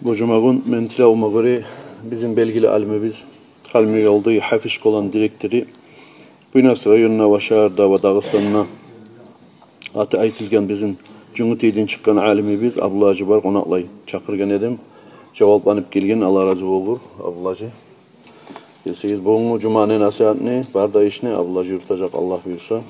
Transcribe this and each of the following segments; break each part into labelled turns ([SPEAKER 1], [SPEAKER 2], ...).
[SPEAKER 1] Bu cumagun mentile olma göre bizim belgili alimimiz kalmi olduğu hafif olan direktörü bu nasıl yönüne başardı ve Dağıstan'ına atı aytılgan bizim Cumhuriyet'ten çıkan alimimiz Abdullah Hacı var konaklay çakırgan edim cevaplanıp gelgen Allah razı olur Abdullah Hacı. Gelseyiz bu cumanın nasihatini barda işini Abdullah Hacı yurtacak Allah buyursa.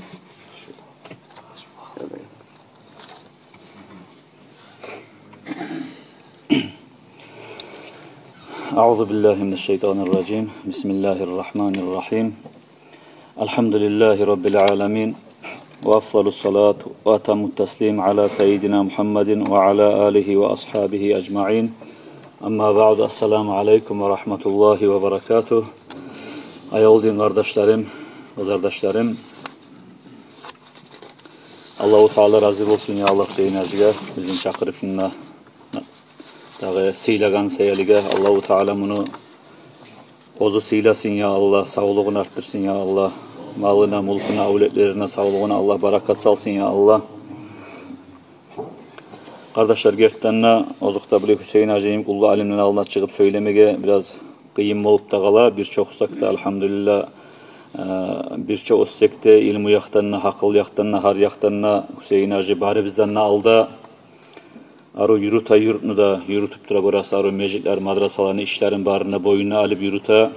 [SPEAKER 2] Euzubillahimineşşeytanirracim. Bismillahirrahmanirrahim. Elhamdülillahi Rabbil alemin. Ve afdalus salatu ve atamut teslim ala seyyidina Muhammedin ve ala alihi ve ashabihi ecma'in. Amma ba'du. Esselamu aleyküm ve rahmetullahi ve berekatuh. Ayoldiğin kardeşlerim, kızardaşlarım. Allah-u Teala razı olsun ya Allah Hüseyin Hacı'ya. Bizim çakırıp şununla sıylagan seyelige Allah-u Teala bunu ozu sıylasın ya Allah, sağlığını arttırsın ya Allah, malına, mulkuna, avletlerine, sağlığına Allah barakat salsın ya Allah. Kardeşler gerçekten ozukta bile Hüseyin Hacı'yım kullu alimden Allah çıkıp söylemeye biraz kıyım olup da kala birçok sakta elhamdülillah birçok ossekte ilmi yaktanına, hakıl yaktanına, har yaktanına Hüseyin Hacı bari bizden aldı. Arı yürüta yurtunu da yürütüp dura burası arı mecitler, madrasalarını, işlerin barına boyuna alıp yürüta.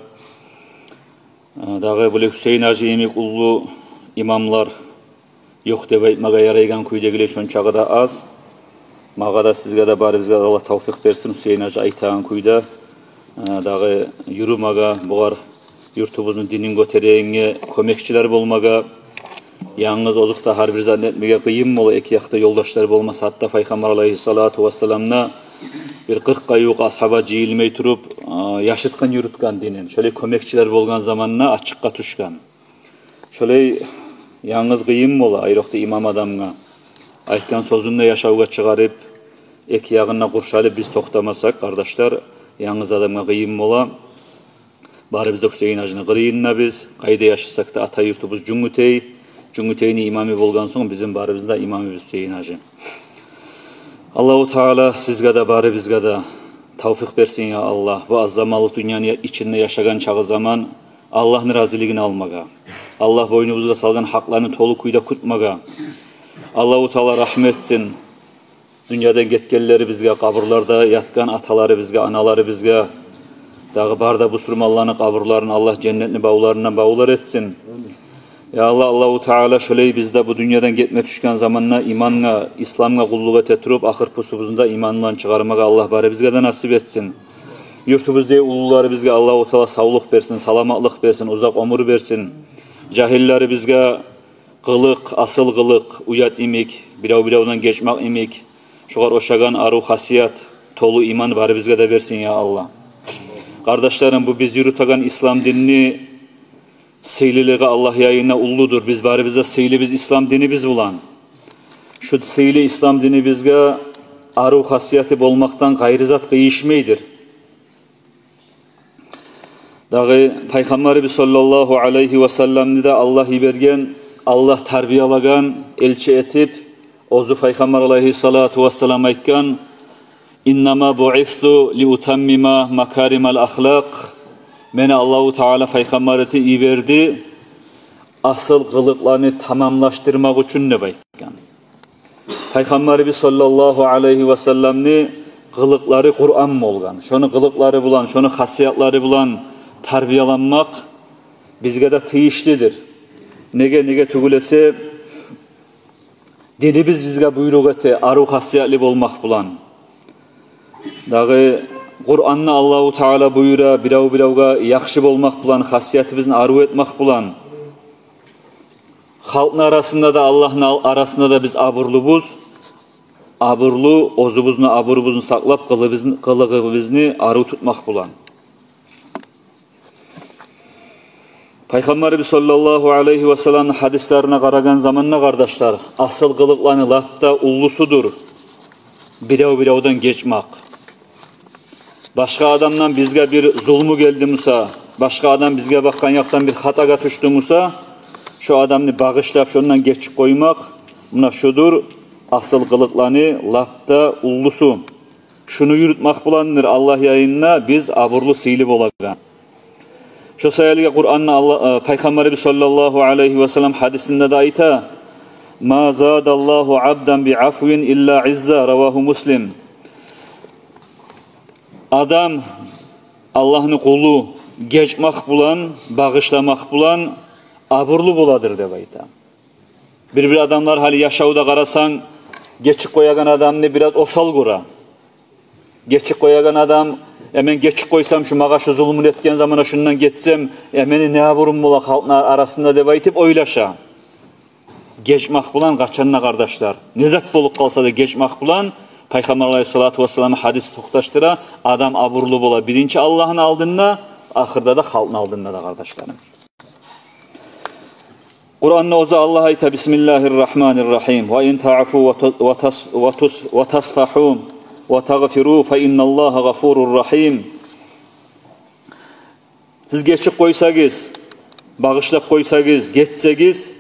[SPEAKER 2] Dağı böyle Hüseyin Hacı yemek ulu imamlar yok debeyt maga yaraygan kuydegile şonçağı da az. Maga da sizge de bari bizge Allah tavfik versin Hüseyin Hacı aytağın kuyda. Dağı yürü maga buğar yurtubuzun dinin götereğine kömekçiler bolmaga. Yalnız ozukta har bir zannetmege kıyım ola iki yakta yoldaşlar bolmasa hatta Peygamber aleyhissalatu vesselam'na bir 40 kayuk ashaba jiyilmey turup yaşıtkan yürütkan dinin. Şöyle kömekçiler bolgan zamanna açıkka tuşkan. Şöyle yalnız kıyım ola ayrıqta imam adamga aytkan sözünde yaşauga çıgarıp iki yağına kurşalıp biz toktamasak kardeşler yalnız adamga kıyım ola. Bari bizde Hüseyin Hacı'nı kırıyınna biz kayda yaşasak da ata yurtubuz Cumhuriyet'in imamı bolgan son bizim barımızda imamı Hüseyin Hacı. Allah-u Teala sizge de bari bizge de tavfik versin ya Allah. Bu azzamalı dünyanın içinde yaşagan çağı zaman Allah'ın razılığını almaga. Allah boynumuzga salgan haklarını tolu kuyda kutmaga. Allah-u Teala rahmetsin. Dünyadan getkenleri bizge, kaburlarda yatkan ataları bizge, anaları bizge. Dağı barda bu sürmallarını kaburlarını Allah cennetli bağlarından bağlar etsin. Ya Allah, Allah-u Teala şöyle bizde bu dünyadan gitme düşken zamanla imanla, İslam'la kulluğa tetirip ahir pusubuzunda imanla çıkarmaga Allah bari bizge de nasip etsin. Yurtubuzda uluları bizge Allah-u Teala sağlık versin, salamatlık versin, uzak ömür versin. Cahilleri bizge kılık, asıl kılık, uyat imik, biravdan geçmek imik, şugar oşagan aru hasiyat, tolu iman bari bizge de versin ya Allah. Kardeşlerim bu biz yürütagan İslam dinini seyliliği Allah yayına ulludur. Biz bari bize seyli biz İslam dini biz bulan. Şu seyli İslam dini bizge aru hasiyeti bolmaktan gayrizat kıyışmeydir. Dağı Peygamberimiz sallallahu aleyhi ve sellem'ni de Allah ibergen, Allah tarbiyalagan, elçi etip, ozu Peygamber aleyhissalatu vesselam aytkan, İnnama bu'istu li utammima makarimal ahlak. Mene Allah-u Teala Peygamber'eti iberdi, asıl kılıklarını tamamlaştırmak için ne baytkan. Peygamberimiz sallallahu aleyhi ve sellem'ni kılıkları Kur'an mı olgan? Şonu kılıkları bulan, şonu hasiyatları bulan tarbiyalanmak bizge de tıyışlidir. Nege tügülese dinimiz bizge buyruk ete, aru hasiyatli olmak bulan. Dağı Kur'an'na Allah-u Teala buyura biravga yaxşı bolmak bulan, hasiyetibizin arzu etmek bulan. Halkın arasında da Allah'ın arasında da biz aburlubuz. Aburlu, ozubuzunu, aburubuzunu saklap kılığımızını arzu tutmak bulan. Peygamberimiz sallallahu aleyhi ve sellem hadislerine karagan zamanla kardeşler, asıl kılıklarını latta ullusudur. Biravdan geçmek. Başka adamdan bizge bir zulmü geldi Musa, başka adam bizge bakkan yaktan bir hataga düştü Musa, şu adamını bağışlayıp şundan geçip koymak, buna şudur, asıl kılıklarını lapta ullusu. şunu yürütmek bulandır Allah yayınına biz aburlu silip olagan. Şu sayılıga Kur'an'ın Allah Peygamberimiz sallallahu aleyhi ve sellem hadisinde de ayta: "Ma zadallahu abdan bi afwin illa izza." Ravahu Muslim. Adam Allah'ın kulu geçmek bulan, bağışlamak bulan aburlu buladır dep ayta. Bir adamlar hali yaşauda karasan geçik koyagan adamını biraz osal kura. Geçik koyagan adam hemen geçik koysam şu mağa şu zulmün etken zamana şundan geçsem meni ne aburum bola halkın arasında dep aytıp oylaşa. Geçmek bulan kaçanına kardeşler. Nezat bolup kalsa da geçmek bulan Peygamber Aleyhisselatü Vesselam'ı hadis toxtaştıra adam aburlu bola birinci Allah'ın aldığında ahırda da halkın aldığında da kardeşlerim. Kur'an'da oza Allah ayta Bismillahirrahmanirrahim. Ve in ta'fu ve tasfahu ve tagfiru fe innallaha gafurur rahim. Siz geçip koysagız, bağışlap koysagız, geçsegіз,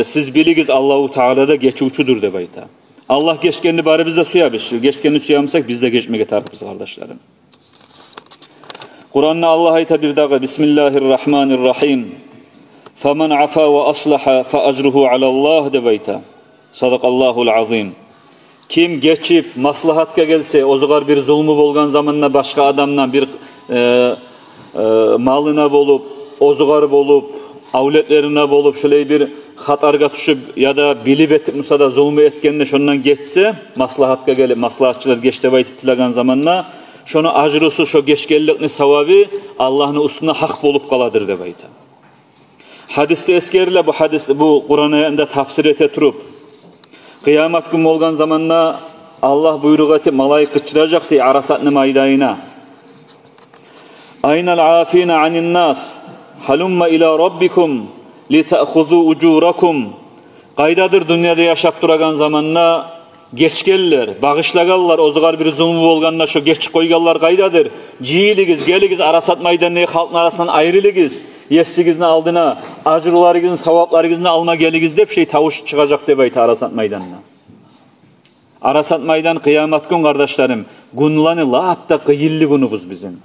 [SPEAKER 2] siz biligiz Allahu Teala'da geçucudur dep ayta. Allah geçkenini bari bizde suyamış. Geçkenini suyamsak biz de geçmeye tarık biz kardeşlerim. Kur'an'da Allah ayta bir daha Bismillahirrahmanirrahim. فَمَنْ عَفَا وَأَصْلَحَ فَأَجْرُهُ عَلَى اللّٰهِ debeyta. Sadakallahul azim. Kim geçip maslahatka gelse, ozugar bir zulmü bolgan zamanla başka adamdan bir malına bolup, ozugar bolup, avletlerine bolup, şöyle bir hatarga düşüp ya da bilip etip musada zulmü etkenine şondan geçse, maslahatka gelip, maslahatçılar geç debeytip tilagan zamanla, şonu ajrusu, şu geçkellikni savabı Allah'ın üstüne hak bolup kaladır debeyta. Hadiste eskerile bu Kur'an'da tafsir ete turup kıyamet günü olgan zamanla Allah buyruğu etip malayık kıçıracaktı Arasat'ın maydayına. Aynal afina anin nas halumma ila rabbikum li ta'khuzu ucurakum. Qaydadır dünyada yaşap duragan zamanla geçkeller, bağışlagallar, ozugar bir zulmü bolganla şu geç koygallar qaydadır. Ciyiligiz, geligiz Arasat maydanı halkın arasından ayrılıgiz. Yesiginizin aldığına, acrularınızın, savaplarınızın alma geligiz dep şey tavuş çıkacak dep ayta Arasat maydanına. Arasat maydan kıyamet gün kardeşlerim, günlanı lapta kıyıllı günübüz bizim.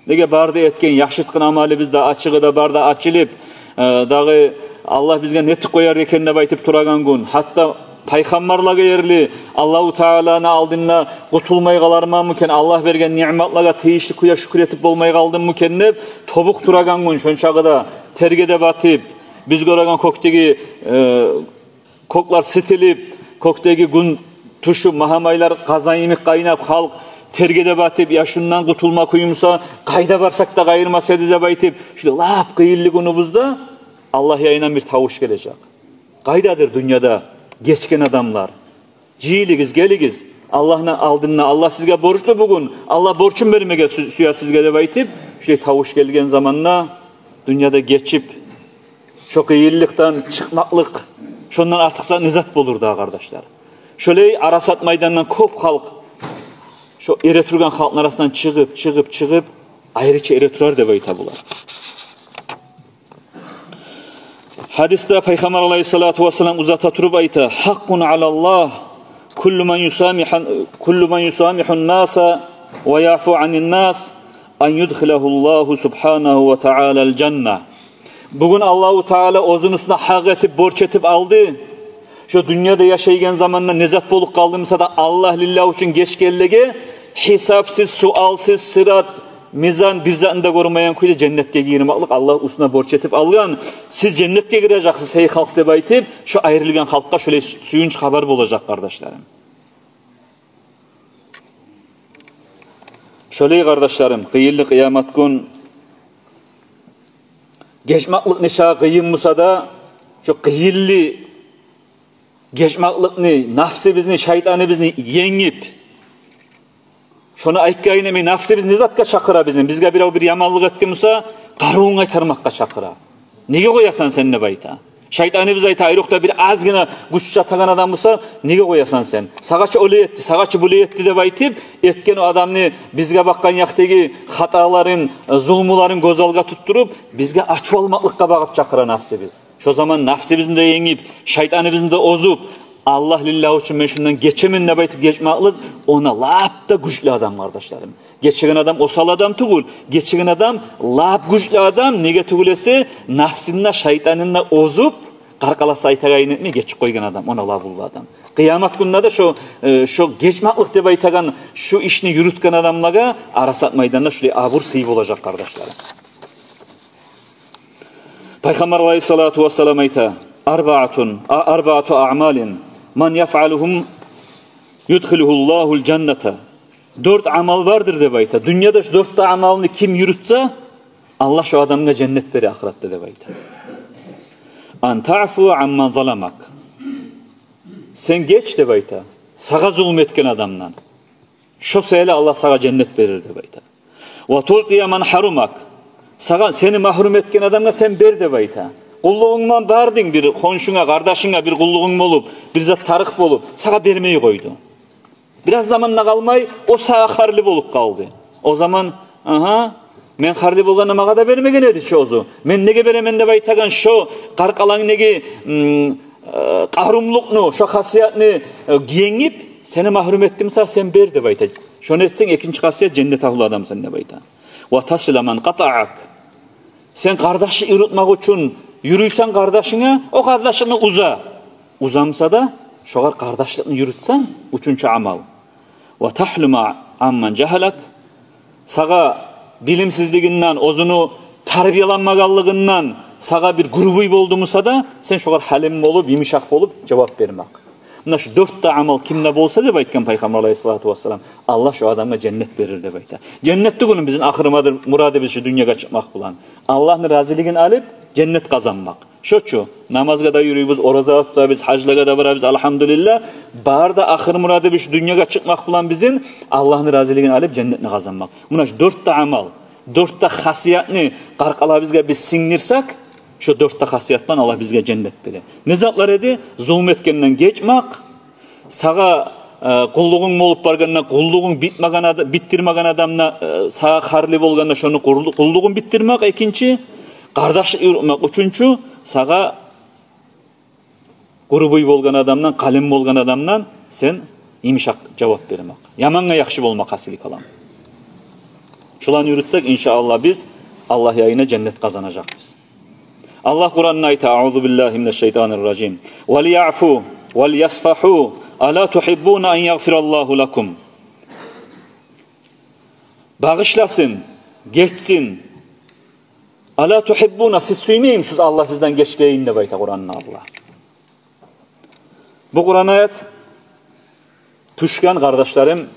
[SPEAKER 2] Nege barda etken yaşıtkın amali bizde açığı da barda açılıp, dağı Allah bizge netik koyar eken dep aytıp turagan gün. Hatta Peygamberlarga yerli Allahu Teala'nın aldığına kutulmay kalarma mıken Allah bergen nimetlarga teyişli kuya şükür etip bolmay kaldım mıken dep tobuk turagan gün şonçagıda tergede batıp biz göragan koktegi koklar sitilip koktegi gün tuşu mahamaylar kazayimik kaynap halk tergede batıp ya şundan kutulma kuyumsa kayda varsak da kayırmasa dep aytıp şöyle lap kıyıllı günübüzde Allah yayından bir tavuş gelecek. Kaydadır dünyada geçken adamlar. Ciyiligiz, geligiz. Allah'ın aldığına, Allah sizge borçlu bugün. Allah borçun vermege suya sizge de baytip, şöyle tavuş gelgen zamanla dünyada geçip, çok iyillikten çıkmaklık, şundan artıksa nizat bulur daha kardeşler. Şöyle Arasat maydanından kop halk, şu ere turgan halkın arasından çıkıp, ayrıca ere turar de bayta bular. Hadiste Peygamber Aleyhissalatu vesselam uzata turup ayta hakkun alallah kullu man yusamihun nasa ve yafu anin nas an yudkhilahullahu subhanahu ve ta'ala'l cennet. Bugün Allahu Teala ozun üstüne hak etip borç etip aldı. Şu dünyada yaşaygen zamanla nezat bolup kaldığımızda da Allah lillah için geç gellige hesapsız, sualsız, sırat mizan bizanda görmeyen kuyda cennetke girmaklık Allah üstüne borç etip algan. Siz cennetke gireceksiniz hey halk dep aytıp şu ayrılgan halkka şöyle suyunç haber bolacak kardeşlerim. Şöyle kardeşlerim, kıyıllı kıyamet gün geçmaklık neşa kıyım musa da şu kıyıllı geçmaklık ne, nafsi bizni, şeytanı bizni yengip şunu aytkayın emi nafsi biz nizatka çakıra bizim. Bizge bir yamanlık ettiğimizse karuğun aytarmakka çakıra. Nege koyasan sen ne bayta? Şeytanı biz ayta ayrıkta bir azgına güç çatagan adam olsa nege koyasan sen? Sagaçı öyle etti, sagaçı böyle etti de baytip etken o adamını bizge bakkan yaktaki hataların, zulmuların gözalga tutturup bizge açı olmaklıkka bakıp çakıra nafsi biz. Şu zaman nafsi bizin de yengip, şeytanı bizin de ozup Allah lillah için men şundan geçemin ne baytıp geçmaklık ona lap da güçlü adam kardeşlerim. Geçegen adam osal adam tugul. Geçegen adam lap güçlü adam nege tugulesi nafsinna şeytanınna ozup qarqalasa aytagayın etme geçip koygan adam ona labullu adam. Kıyamet gününde de şu geçmaklık deb aytagan şu işini yürütken adamlaga Arasat maydanda şulay abur sıyıp olacak kardeşlerim. Peygamber aleyhissalatu vesselam ayta arba'atu a'malin man yaf'aluhum yudkhiluhullahul cennete. 4 amal vardır deb ayta. Dünyada şu 4 amalını kim yürütse Allah şu adamına cennet verir ahirette deb ayta. An ta'fu amman zalamak. Sen geç deb ayta. Sağa zulüm etken adamdan. Şu seyle Allah sağa cennet verir deb ayta. Ve tulqiya man harumak. Seni mahrum etken adamga sen ber deb ayta. Kulluğundan bardın bir konşuna, kardeşine bir kulluğun olup, bir zat tarık bolup, sağa vermeyi koydu. Biraz zamanla kalmay, o sağa harli bolup kaldı. O zaman, men harli bolganı mağa da vermegen edi çoğuzu. Men nege beremen deb aytagan şu qarqalan nege qahrumluknu, şu hasiyatni giyengip, seni mahrum ettimse sen ber deb ayta. Şonu etsen ikinci hasiyat cennet ahlı adamsın deb ayta. Ve tasla man qata'ak. Sen kardeşi yürütmek için yürüysen kardeşine, o kardeşini uzamsa da şoğar kardeşliğini yürütsen, üçüncü amal. Ve tahluma amman cehalak. Sağa bilimsizliğinden, ozunu tarbiyalanmagalığından sağa bir grubu bolduğumusa da sen şoğar halim olup, yumuşak olup cevap vermek. Bunda şu 4 amal kimde bolsa deb aytgan Peygamber aleyhissalatu vesselam Allah şu adamga cennet verir deb ayta. Cennetli günün bizim ahırmadır, muradı şu dünyaya çıkmak bulan. Allah'ın raziliğini alıp cennet kazanmak. Şoçu namazga da yürüyübüz, oraza tutabiliriz, haclaga da varabiliriz elhamdülillah. Barda ahır muradı şu dünyaya çıkmak bulan bizim Allah'ın raziliğini alıp cennetini kazanmak. Buna şu 4 amal, 4 hasiyatni qarqala bizge biz singirsek şu 4 hasiyattan Allah bizge cennet verir. Ne zatlar edi? Zulüm etkenden geçmek, sağa kulluğun olup barganına kulluğun bittirmegen adamna sağa harli bolganda şonu kulluğun bittirmek ikinci, kardeşlik yürütmek üçüncü, sağa grubu bolgan adamdan, kalim bolgan adamdan sen yumuşak cevap vermek. Yamanğa yaxşı bolmak hasilik alan. Şulan yürütsek inşallah biz Allah yayına cennet kazanacağız. Allah Kur'an'ın ayeti "Euzu billahi mineşşeytanirracim. Ve liya'fu ve liyasfahu ala tuhibbun en yaghfirallahu lakum." Bağışlasın, geçsin. Ala tuhibbuna siz süymeyim siz Allah sizden geçkeyin de bayta Kur'an'ın Allah. Bu Kur'an ayet tuşkan kardeşlerim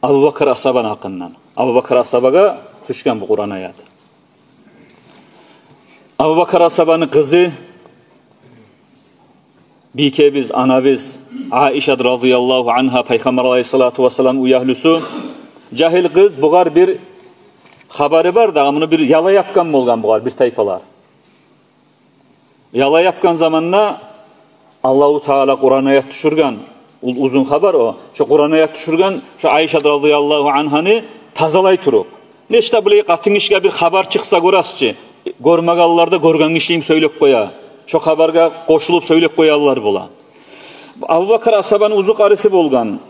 [SPEAKER 2] Abu Bakr Ashaban hakkından. Abu Bakr Ashabaga tuşkan bu Kur'an ayeti. Abu Bakr Ashabanın kızı biz anabız Aişe radıyallahu anha Peygamber aleyhissalatu vesselam uyahlüsü cahil kız buğar bir haberi var da bunu bir yala yapkan bolgan buğar bir taypalar. Yala yapkan zamanla Allahu Teala Kur'an ayet düşürgen uzun haber o. Şu Kur'an ayet düşürgen şu Aişe radıyallahu anh'ını tazalay turup. Neşte böyle katın işe bir haber çıksa görasçı. Görmegallarda görgen işleyim söylep koya. Şu haberga koşulup söylep koyallar bola. Abu Bakr Ashabanın uzu karısı bolgan.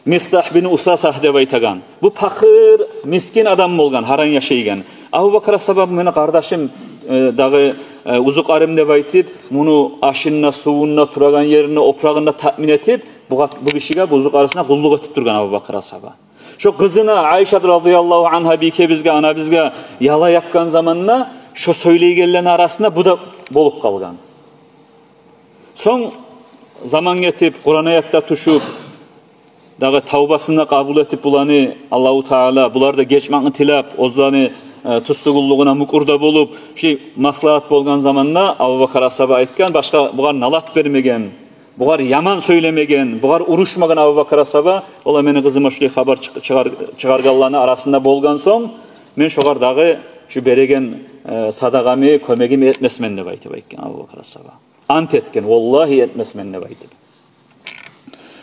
[SPEAKER 2] Mistah bin Usasah deb aytagan. Bu fakir, miskin adam bolgan, haran yaşaygan. Abu Bakr Ashaban meni kardeşim dağı uzu karım deb aytip, bunu aşınna, suvunna, turagan yerini, oprağında tatmin etip, bu kişiga bu uzu karısına kulluk etip durgan Abu Bakr Ashaban. Şu kızına Ayşe radıyallahu anha bizge ana bizge yala yapkan zamanla şu söyleygenlerin arasında bu da bolup kalgan. Son zaman getip Kur'an ayette tuşup dağı tavbasını kabul etip bulanı Allahu Teala bular da geçmekni tilap ozlarını tustuğulluğuna mukurda bolup maslahat bolgan zamanla Abu Bakr Ashaba aytgan başka buğar nalat vermegen, buğar yaman söylemegen, buğar uruşmagan Abu Bakr Ashaba ola meni kızıma şulay haber çıkargallarını arasında bolgan son men şoğar dağı şu beregen sadagami kömegimi etmesmen deb aytib aytgan Abu Bakr Ashaba. Ant etken vallahi etmesmen deb aytib.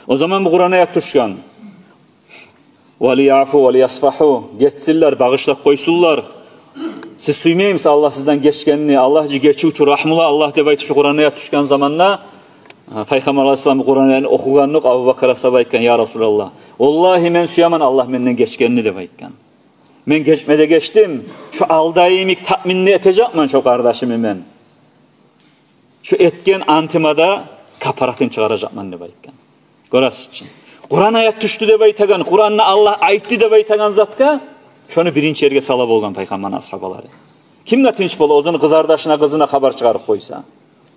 [SPEAKER 2] O zaman bu Kur'an ayet düşkan. وَلِيَعْفُوا وَلِيَصْفَحُوا geçsinler, bağışlap koysunlar. Siz suymeyimiz Allah sizden geçkenini, Allah geçi uçu rahmula Allah deb aytib şu Kur'an ayet düşkan zamanla Peygamber Aleyhisselam Kur'an'ı okuganlık Abu Bakar asaba aytkan, ya Resulallah. Vallahi men suyaman Allah menden geçkenini de aytkan. Men geçmede geçtim. Şu aldayımik tatminini etecekman şu kardeşimi men. Şu etken antimada kaparatın çıkaracakman de aytkan. Görasız için. Kur'an ayet düştü de aytagan, Kur'an'la Allah aytti de aytagan zatka, şunu birinci yerge sala bolgan Peygamber'in ashabalары. Kimle tinç bola, ozunu kızardaşına kızına haber çıkarıp koysa.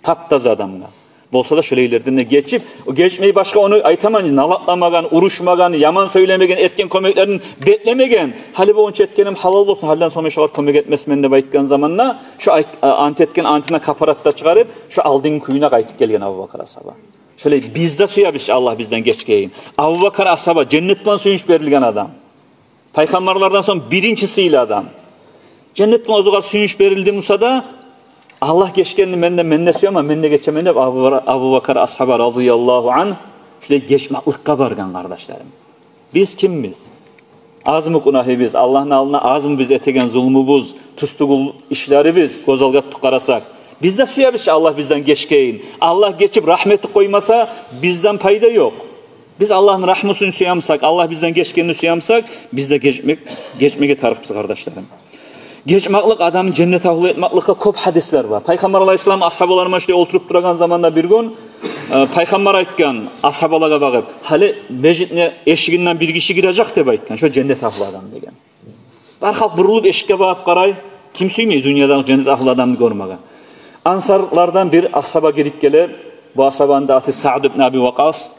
[SPEAKER 2] Taptaz adamla. Bolsa da şöylelerden geçip, o geçmeyi başka onu aytaman, nalatlamagan, uruşmagan, yaman söylemegen, etken kömeklerini beklemegen, hali bu onç etkenim halal olsun, halden sonra şu kadar kömek etmesmen de baytken zamanla, şu antetken antina kaparatta çıkarıp, şu aldığın kuyuna kaytık gelgen Abu Bakar asaba. Şöyle bizde suya biz Allah bizden geçkeyin. Abu Bakar asaba cennetten suyunç verilgen adam. Peygamberlerden sonra birincisiyle adam. Cennetten ozuğa suyunç verildi Musa'da, Allah geçkenini mende suya ama mende geçemende Abu Bakar ashaba radıyallahu anh şöyle geçmaklıkka bargan kardeşlerim. Biz kimmiz? Az mı günahı biz? Allah'ın alına az mı biz etegen zulmubuz, tustugul işleri biz, gozalgat karasak. Bizde suya biz Allah bizden geçkeyin. Allah geçip rahmeti koymasa bizden payda yok. Biz Allah'ın rahmetini suyamsak, Allah bizden geçkenini suyamsak, bizde geçmeye tarifsiz kardeşlerim. Geçmaklık adamı cennete ahul etmaklıkka köp hadisler var. Peygamber Aleyhisselam ashabalarıma işte oturup duragan zamanda bir gün Peygamber aytkan ashabalara bakıp hali mecitine eşiginden bir kişi girecek de aytkan. Şu cennet ahul adam degen. Barkalt burulup eşikке bakıp karay kim suymuyor dünyadan cennet ahul adamını görmegen. Ansarlardan bir ashaba girip gele, bu ashabanın da adı Sa'd ibn Abi Waqqas.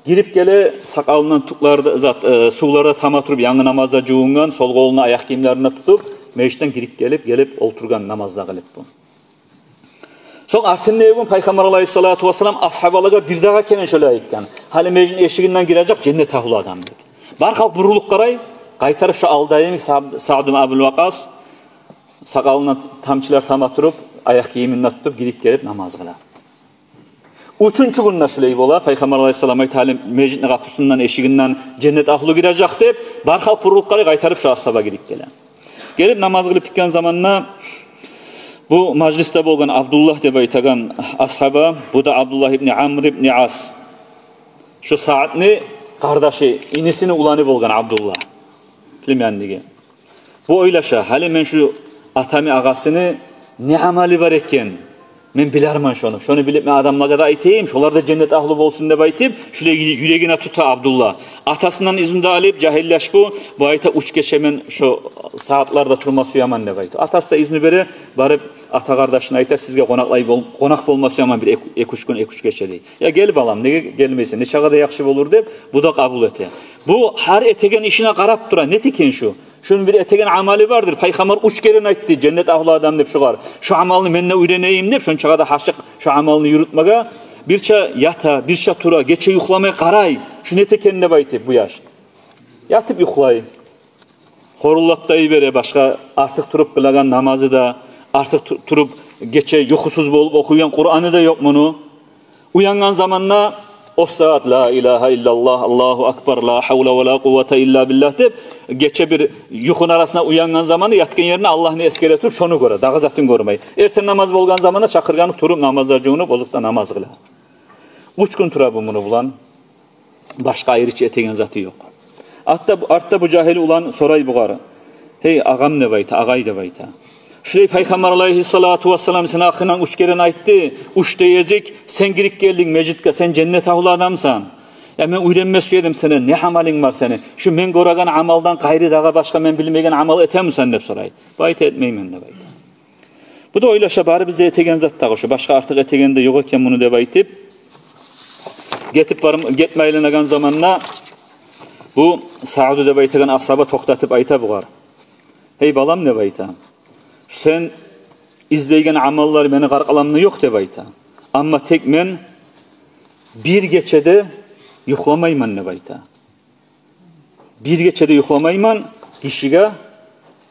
[SPEAKER 2] Girip gele sakalından tuklarda sularda tam oturup yanı namazda juğungan, sol kolunu ayak kiyimlerine tutup meclisten girip gelip oturgan namazda kılıp bu. Son artın ne Peygamber Aleyhissalatu vesselam ashabalığa bir daha kenen şöyle aytkan. Hali meclisin eşiğinden girecek cennet ahulu adam dedi. Barkal buruluk karay, kaytarıp şu aldayım Sa'd ibn Abi Waqqas sakalından tamçılar tam oturup ayak kiyiminden tutup girip gelip namaz kılar. Üçüncü günde şöyle bola Peygamber Aleyhisselam aytalim meclisin kapısından eşiğinden cennet ahulu girecek deyip barkal buruluk karay kaytarıp şu ashaba girip gelen. Gelip namaz kılıp bitken zamanla bu majliste bolgan Abdullah deb aytagan ashaba, bu da Abdullah ibn Amr ibn As. Şu Sa'dni kardeşi, inisini ulanı bolgan Abdullah. Kilimyandigi. Bu oylaşa, hali men şu atami ağasını ne amali var eken, men bilerman şonu. Şonu bilip men adamlara da aytayım, şolar da cennet ahlı bolsun deb aytip, şule yüreğine tuta Abdullah. Atasından izinde alıp cahilyaş bu ayta uç geçemen şu saatlarda turması yaman deb aytı. Atası da izni bere barıp ata kardeşine ayta sizge konak bolması yaman bir ekuş gün ekuş geçeli. Ya gel balam nege gelmesin, ne çağda yaxşı olur deb bu da kabul ete. Bu her etegen işine qarap tura ne teken şu? Şunun bir etegen amali vardır. Peygamber uç keren aytdı cennet ahlı adam deb şugar. Şu amalını menne öğreneyim deb şun çağda haşık şu amalını yürütmaga birça yata, birça tura, geçe yuhlamaya qaray. Şu ne tekenine baytı bu yaş. Yatıp yuhlay. Horullap da bere başka artık turup kılagan namazı da, artık turup geçe yuhusuz bolup okuyan Kur'an'ı da yok bunu. Uyangan zamanla o saat la ilahe illallah, Allahu akbar, la havle ve la kuvvete illa billah deyip geçe bir yuhun arasına uyangan zamanı yatken yerine Allah'ını eskere turup şonu göre, dağı zatın görmeyi. Erten namaz bolgan zamanı çakırganı turup namazlar cığını bozukta namaz kıla. Uç gün tura bunu bulan, başka ayrıca etegen zatı yok. Artta bu cahili ulan soray buğarı. Hey ağam ne bayta, ağay da bayta. Şurayı Peygamber Aleyhissalatu vesselam sen akınan uç keren ayttı. Uç deyezik, sen girip geldin mecitke, sen cennet ahulu adamsan. Ya men uyrenme söyledim sana, ne amalin var senin? Şu men göragan amaldan gayri dağa başka men bilmegen amal etem sen dep soray. Bayta etmeymen de bayta. Bu da oylaşa bari bizde etegen zat tağı şu. Başka artık etegen de yok eken bunu de baytip. Getmeylenegan zamanla bu Sa'du de baytagan ashaba toktatıp ayta buğar. Hey balam ne bayta? Sen izleygen amallar beni qarqalamını yok de bayta. Ama tek men bir geçede yuhlamayman ne bayta. Bir geçede yuhlamayman kişiga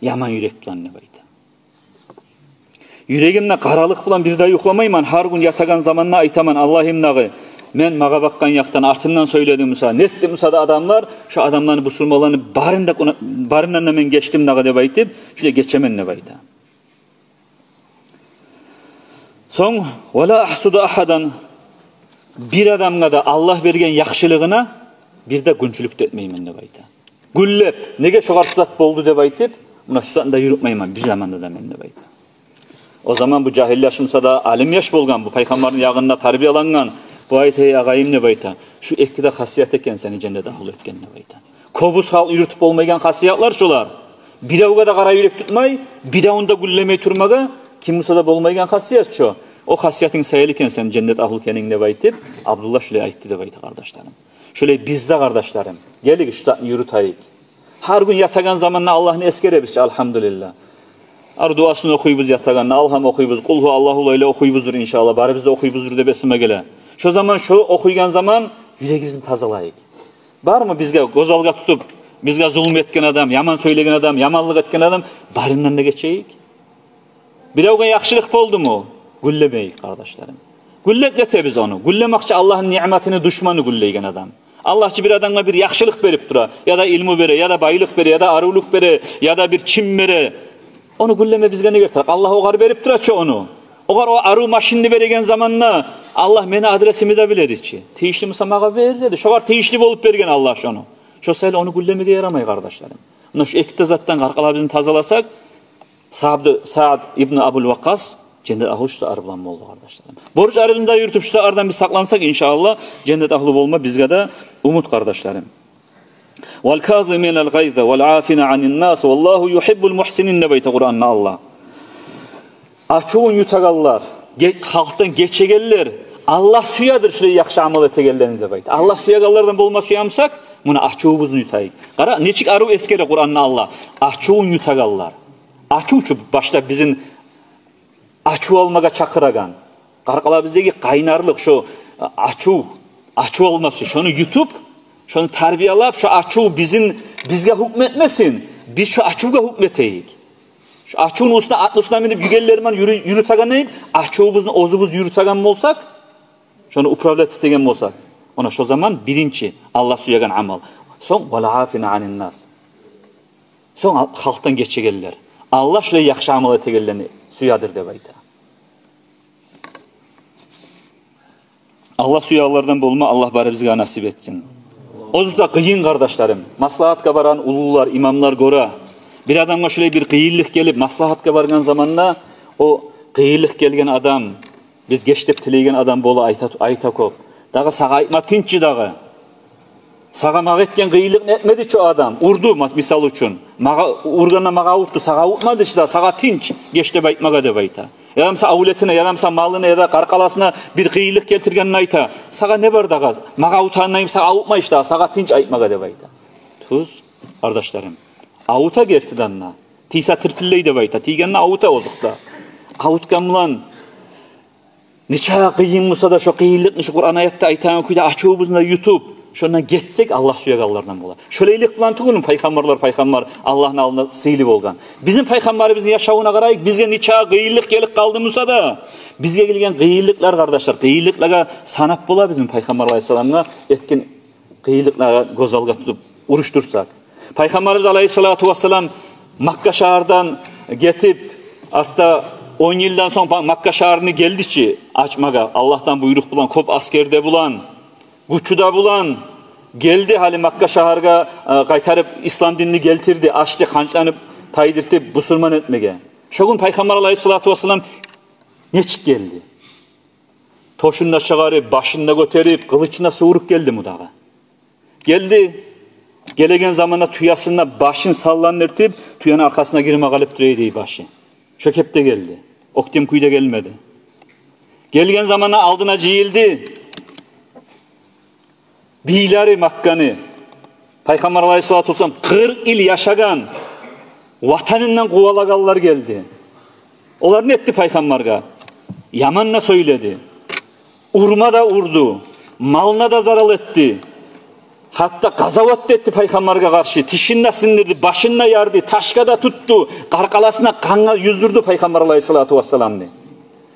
[SPEAKER 2] yaman yürek bilan ne bayta. Yüreğimde qaralık bilan bir daha yuhlamayman. Har gün yatagan zamanla aytaman Allah'ım nağı. Men mağa bakkan yaktan artımdan söyledim Musa. Nettim Musa'da adamlar, şu adamların bu sulmalarını barından da men geçtim nağı de baytip, şöyle geçemen ne bayta. Son, وَلَا أَحْسُدُ أَحَدًا bir adamga da Allah bergen yaxşılığına bir de günçülük etmeymen dep ayta. Güllep, nege şoğar şutat boldu dep aytıp, muna şutatında yürütmeyman bir zamanda da men dep ayta. O zaman bu cahil yaşımsa da alim yaş bolgan, bu paygambarın yağında tarbiyalangan, bu ayta agayım dep ayta. Şu ekkide hasiyat eken seni cennete dahil etken dep ayta. Kobuz hal yürütüp olmaygan hasiyatlar şolar. Bidavga da qara yürek tutmay, bidavunda güllemey turmaga kim musa da bolmaygan hasiyat şu. O hasiyatin sayılı eken sen cennet ahlı kenin dep aytıp, Abdullah şöyle aytdı dep aytı kardeşlerim. Şöyle bizde kardeşlerim, gelik şu tatını yürütayık. Her gün yatagan zamanla Allah'ını eskerebizçe elhamdülillah. Ar duasını okuyubuz yataganla, alham okuyubuz, kulhu Allahu ile okuyubuzdur inşallah. Bari biz de okuyubuzdur de besime gele. Şu zaman şu okuygan zaman yüreğimizin tazalayık. Var mı bizge gozalga tutup, bizge zulüm etken adam, yaman söylegen adam, yamanlık etken adam, barimden de geçeyik. Biravga yaxşılık boldu mu? Güllemeyik kardeşlerim. Güllekete biz onu. Güllemakçı Allah'ın nimetini düşmanı gülleygen adam. Allahçı bir adamga bir yaxşılık berip dura, ya da ilmi bere, ya da bayılık bere, ya da aruluk bere, ya da bir çim bere. Onu gülleme bizge ne götürek? Allah o gar berip duraçı onu. O gar o aru maşinini beregen zamanla Allah meni adresimi de bilir içi. Teyişli musamağa verir dedi. Şu gar teyişli bolup bergen Allah şunu. Şu sayılı onu güllemege yaramay kardeşlerim. Buna şu ekte zattan qarqala bizini tazalasak, Sa'd ibn Abul Vakkas cennet ahlı şu arıblanma oldu kardeşlerim. Borç arabında yürütüp şu ardan bir saklansak inşallah cennet ahlı olma bizge de umut kardeşlerim. Vel kaziminel gayze vel afina anin nas vallahu yuhibbul muhsinin nebeyte Kur'an'na Allah. Açuğun yutagallar, halktan geçegeller, Allah suyadır şöyle yakşı amal etegellerini nebeyte. Allah suyagallardan bolma suyamsak, buna açuğumuzun yutayık. Qara neçik aru eskere Kur'an'na Allah. Açuğun yutagallar. Açuğu başta bizim açu olmaga çakıragan. Qarqala bizdeki qaynarlık şu açu olması şunu yutup, şunu tarbiyalap, şu açu bizge hükmetmesin. Biz şu açuga hükmeteyik. Şu açuğun üstüne atlısına minip yügellerman yürütagan neyip, açuğumuzun ozubuz yürütagan bolsak, şunu upravlet etegen bolsak. Ona şu zaman birinci Allah suyagan amal. Son vel afina anin nas. Son halktan geçegeller. Allah şöyle yaxşı amal etegellerini suyadır dep ayta. Allah suyalardan bolma Allah bari bizge nasip etsin. Ozda kıyın kardeşlerim. Maslahatka baran ulular, imamlar gora. Bir adamga şöyle bir kıyıllık gelip maslahatka bargan zamanla o kıyıllık gelgen adam, biz geçtep tilegen adam bolu ayta kop. Dağı sağa aytma tinçi dağı. Sağa mağa etken kıyıllık etmedi ço adam. Urdu misal üçün. Urgana mağa uttu, sağa utmadı işte. Sağa tinç. Geçtep aytmaga dep ayta. Yadamsa avuletine, yadamsa malına ya da qarqalasına bir kıyıllık keltirgenin ayta. Sağa ne var dağı? Mağa utanayım, sağa utma işte. Sağa tinç aytmaga dep ayta. Tuz, kardeşlerim. Avuta gertidanna. Tisa tırpilley dep ayta. Tigenna avuta ozukta. Avutgamlan neçe kıyın musa da şu kıyıllıkni şu Kur'an ayette aytan kuyda açuğumuzda YouTube. Şundan geçsek Allah suyagallardan bolar. Şöleylik bilan tuğunun paygambar Allah'ın alnına sıyılıp olgan. Bizim paygambarimizin yaşavına qarayık bizge neçe kıyıllık gelip kaldığımızda da bizge gelgen kıyıllıklar kardeşler. Kıyıllıklara sanap bola bizim paygambar aleyhisselamına etkin kıyıllıklara gozalga tutup uruştursak. Paygambarimiz aleyhissalatu vesselam Makka şahardan getip hatta 10 yıldan sonra Makka şaharını geldiçi açmaga Allah'tan buyruk bulan, kop askerde bulan, Guçuda bulan, geldi hali Makka şaharga kaytarıp İslam dinini geltirdi, açtı, hançlanıp taydirtip busurman etmege. Şogun Peygamber aleyhissalatu vesselam neçik geldi? Toşunda çıkarıp, başında göterip, kılıçına soğurup geldi mudağa. Geldi, gelegen zamana tuyasında başın sallanırtıp, tuyanın arkasına girme kalıp dureydi başı. Şökep de geldi. Oktim kuyda gelmedi. Gelgen zamana aldına ciyildi. Biyleri Makka'nı, Peygamber aleyhissalatü vesselam 40 il yaşagan, vatanından kuvalagallar geldi. Onlar ne etti Peygamber'e? Yamanla söyledi. Urma da urdu, malına da zarar etti. Hatta gazavat etti Peygamber'e karşı, tişinle sindirdi, başınla yardı, taşka da tuttu, qarqalasına kanla yüzdürdü Peygamber aleyhissalatü vesselam'ı.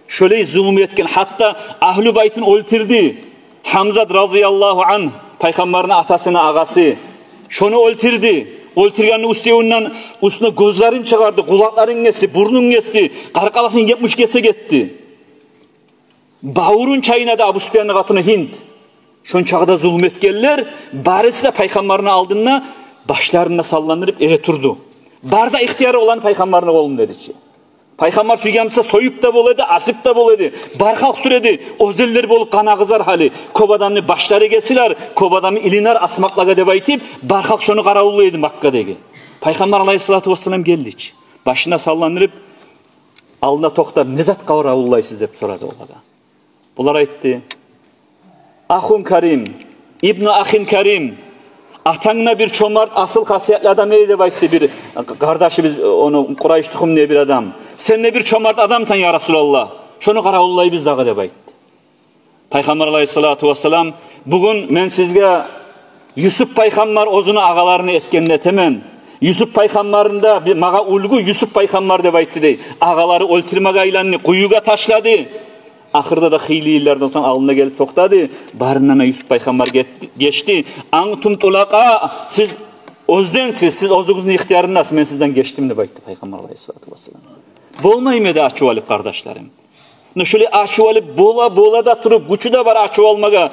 [SPEAKER 2] Şöyle zulüm etken, hatta Ahl-i Bayt'in öldürdü. Hamza radıyallahu anh, Peygamberin atasına ağası, şunu öldürdü. Öldürgenin üstüne gözlerin çıkardı, kulakların geçti, burnun geçti, qarqalasını 70 kese gitti. Bavurun çayına da Abu Süfyan'ın katını Hind. Şon çağda zulüm etkenler, barisi de peygamberin aldığına başlarına sallanırıp turdu. Barda ihtiyarı olan peygamberin oğlum dedi ki. Peygamber süygamsa soyup da boladı, asıp da boladı. Bar halk türedi, ozeller bolup kana kızar hali. Kobadamni başları gesiler, kobadamni ilinar asmaklaga deb aytip, bar halk şonu karavullaydı Makka'daki. Peygamber aleyhissalatu vesselam geldi. Başına sallanırıp, alnına toxtab, nezat karavullaysiz deb soradı olaga. Bunlar aytdı. Ahun Karim, İbn-i Ahin Karim, atanına bir çomart, asıl hasiyetli adam deb aytdı bir kardeşimiz, onu Kurayş tuxumlu bir adam. Sen ne bir çomart adamsan ya Resulallah. Şonu karavullayı biz dağı deb aytdı. Peygamber aleyhissalatu vesselam, bugün men sizge Yusuf peygamber ozunu ağalarını etkenletemen. Yusuf peygamberinde bir mağa ulgu Yusuf peygamber deb aytdı dey. Ağaları oltirmaga aylanını kuyuga taşladı. Ahırda da xeyli illerden sonra alnına gelip toxtadı. Barından Yusuf peygamber geçti. Antum tulaka, siz özdensiz, siz ozuğuzun ihtiyarındasınız. Men sizden geçtim deb aytdı Peygamber aleyhissalatu vesselam. Bolmayım edi açıp alıp kardeşlerim. Şöyle açıp alıp bola da turup, güçü de var açıp almaga.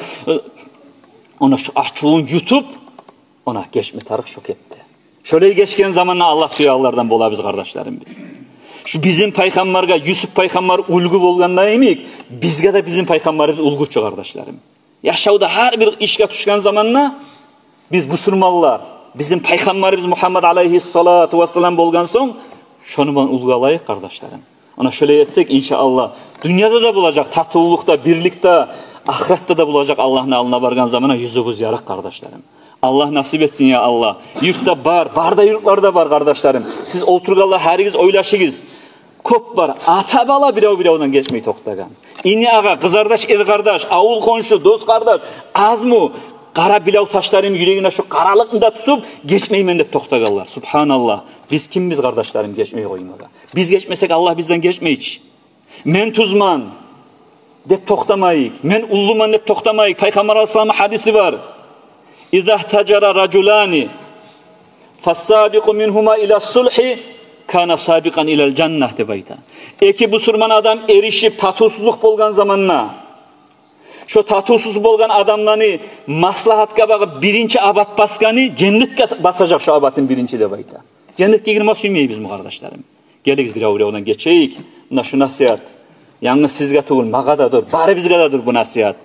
[SPEAKER 2] Ona şu açığın yutup, ona geçme tarık şok etti. Şöyle geçken zamanla Allah suyağlardan bola biz kardeşlerim biz. Şu bizim peygamberge Yusuf peygamber ulgu bolgandan emik, bizge de bizim peygamberimiz ulguçu kardeşlerim. Yaşauda her bir işe düşken zamanla biz bu surmallar, bizim peygamberimiz Muhammed aleyhissalatu vesselam bolgan son, şonu ben ulgalayık kardeşlerim. Ona şöyle etsek inşallah dünyada da bulacak, tatlıllukta, birlikte, ahirette de bulacak Allah'ın alına vargan zamana yüzümüz yarak kardeşlerim. Allah nasip etsin ya Allah. Yurtta barda yurtlarda var kardeşlerim. Siz oturgalla herigiz oylaşıgiz. Kop var. Ata bala birevden geçmeyi toxtagan. İni ağa, kız kardeş, er kardeş, avul konşu, dost kardeş, az mı? Kara bilav taşlarım yüreğine şu karalıkında tutup geçmeyimen dep toxtagallar. Subhanallah. Biz kimmiz kardeşlerim geçmeyi koymaga. Biz geçmesek Allah bizden geçmeyik. Men tuzman dep toxtamayık. Men ulluman dep toxtamayık. Peygamber Aleyhisselam'ın hadisi var. İzâ tecera raculani fassabiqu minhuma ila sulhi kana sabiqan ilal cenneh deb ayta. Eki bu surman adam erişip tatusuzluk bolgan zamanna şu tatusuz bolgan adamlarını maslahatga bagıp birinci abat baskani cennetke basacak şu abatın birinci deb ayta. Cennetke girme suymayız mi kardeşlerim? Geligiz bir avrodan geçeyik. Buna şu nasihat. Yalnız sizge tuğul, mağa da dur, bari bizge de dur bu nasihat.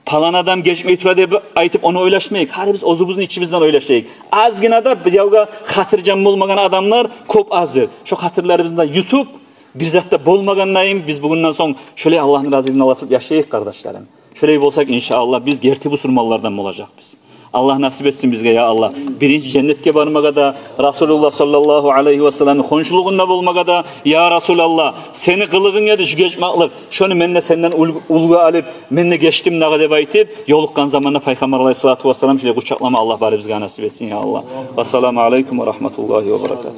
[SPEAKER 2] Palan adam geçmeyi tura deb aytıp onu oylaşmayık. Hadi biz ozubuzun içimizden oylaşayık. Azgina da bir yavga hatırcan bolmagan adamlar kop azdır. Şu hatırlarımızdan yutup bir zatta bolmaganlayım biz bugünden son şöyle Allah'ın razılığını alatıp yaşayık kardeşlerim. Şöyle bolsak inşallah biz gerti bu surmallardan olacak biz. Allah nasip etsin bizge ya Allah. Birinci cennetke barmaga da Resulullah sallallahu aleyhi ve sellem'in konşuluğunda bolmaga da ya Resulallah seni kılığın yedi şu geçmaklık. Şunu menne senden ulgu alıp menne geçtim naga deb aytip yolukkan zamanla Peygamber aleyhissalatu vesselam şöyle kucaklama Allah bari bizge nasip etsin ya Allah. Vesselamu aleyküm ve rahmetullahi ve berekatuhu.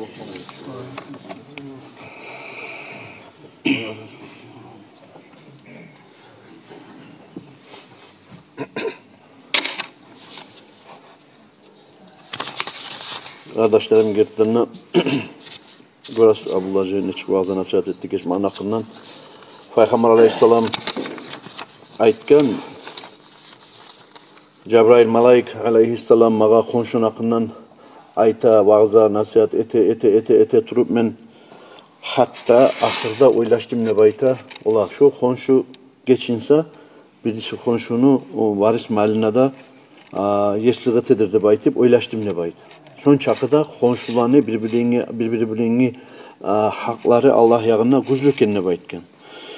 [SPEAKER 1] Kardeşlerim gerçekten biraz Abdullah Ceyhun'un bazı nasihat etti geçmenin hakkından. Peygamber aleyhisselam aytken Cebrail Malaik aleyhisselam mağa konşun hakkından ayta bazı nasihat ete turup men hatta ahırda oylaştım ne bayta ola şu konşu geçinse birisi konşunu varis maline da yesliğet edir de baytip oylaştım ne bayta. Son çakıda konşularını birbirine hakları Allah yağına güçlük kendine baytken.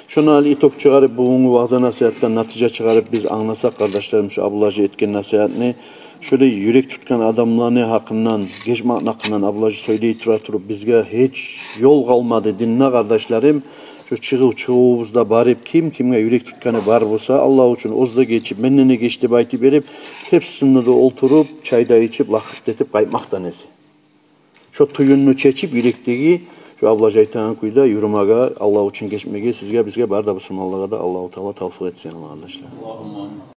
[SPEAKER 1] Şunu ali itop çıkarıp bugünkü vaaz nasihattan netice çıkarıp biz anlasak kardeşlerim şu Abdullah'cı etken nasihatini şöyle yürek tutkan adamlarını hakkından geçmek hakkından Abdullah'cı söyleyip turup bizge hiç yol kalmadı dinle kardeşlerim. Şu çıgıvızda barip kimge yürek tutkanı var olsa Allah için ozda geçip mennene geçti bayti verip hepsini de oturup çayda içip lakıt etip kaymaktan ezi. Şu tuyununu çeçip yürekteki şu Abdullah'cı aytan kuyda yürümaga Allah için geçmege sizge bizge barda bu sumallaga da Allah-u Teala tavfık etsin kardeşler.